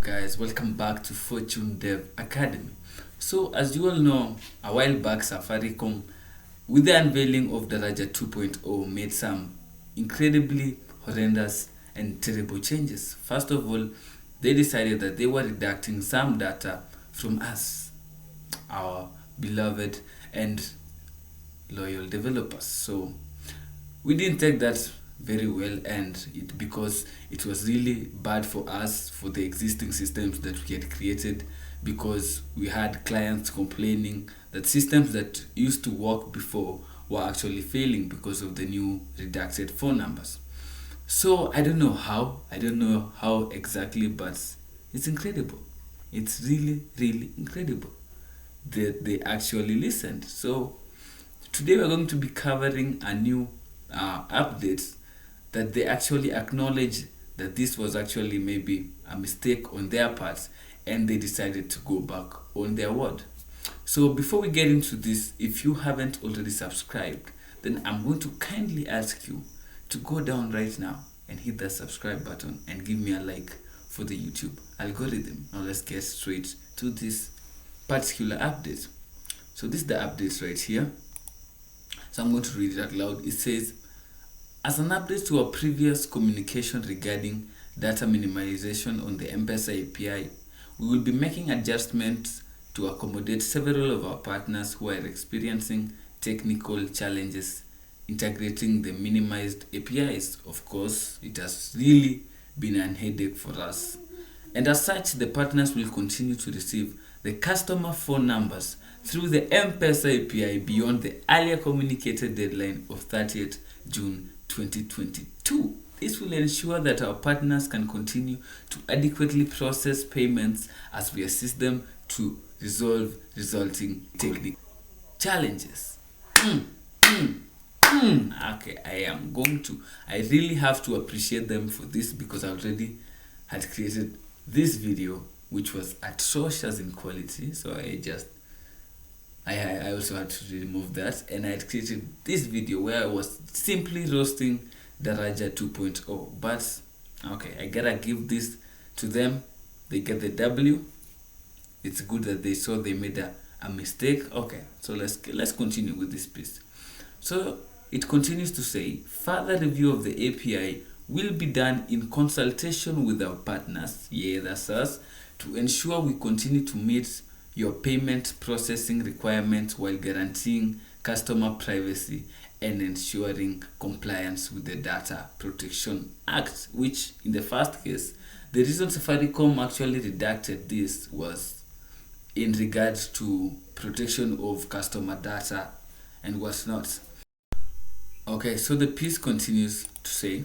guys, welcome back to Fortune Dev Academy. So as you all know, a while back Safaricom, with the unveiling of Daraja 2.0, made some incredibly horrendous and terrible changes. First of all, they decided that they were redacting some data from us, our beloved and loyal developers. So we didn't take that very well, and because it was really bad for us, for the existing systems that we had created, because we had clients complaining that systems that used to work before were actually failing because of the new redacted phone numbers. So I don't know how exactly, but it's incredible. It's really incredible that they actually listened. So today we're going to be covering a new update that they actually acknowledge that this was actually maybe a mistake on their part, and they decided to go back on their word. So before we get into this, if you haven't already subscribed, then I'm going to kindly ask you to go down right now and hit that subscribe button and give me a like for the YouTube algorithm. Now let's get straight to this particular update. So this is the update right here. So I'm going to read it out loud. It says, as an update to our previous communication regarding data minimization on the M-pesa API, we will be making adjustments to accommodate several of our partners who are experiencing technical challenges integrating the minimized APIs. Of course, it has really been a headache for us. And as such, the partners will continue to receive the customer phone numbers through the M-pesa API beyond the earlier communicated deadline of 30th June 2022. This will ensure that our partners can continue to adequately process payments as we assist them to resolve resulting technical challenges. Okay, I really have to appreciate them for this, because I already had created this video which was atrocious in quality, so I also had to remove that, and I had created this video where I was simply roasting Daraja 2.0. But okay, I gotta give this to them. They get the W. It's good that they saw they made a mistake. Okay, so let's continue with this piece. So it continues to say, further review of the API will be done in consultation with our partners, that's us, to ensure we continue to meet your payment processing requirements while guaranteeing customer privacy and ensuring compliance with the Data Protection Act, which in the first case, the reason Safaricom actually redacted this was in regards to protection of customer data and whatnot. Okay, so the piece continues to say,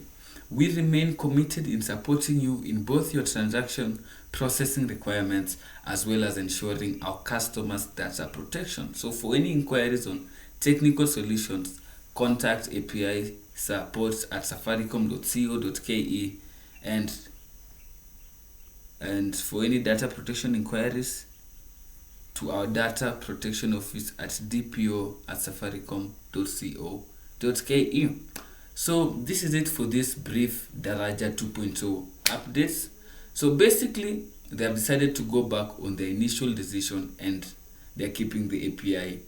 we remain committed in supporting you in both your transaction processing requirements as well as ensuring our customers' data protection. So for any inquiries on technical solutions, contact API support at safaricom.co.ke, and for any data protection inquiries, to our data protection office at dpo@safaricom.co.ke. So this is it for this brief Daraja 2.0 updates. So basically, they have decided to go back on their initial decision, and they're keeping the API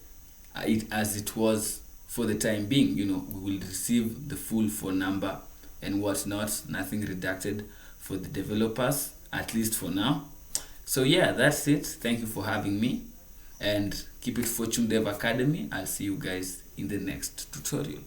as it was for the time being. We will receive the full phone number and whatnot, nothing redacted for the developers, at least for now. So yeah, that's it. Thank you for having me, and keep it Fortune Dev Academy. I'll see you guys in the next tutorial.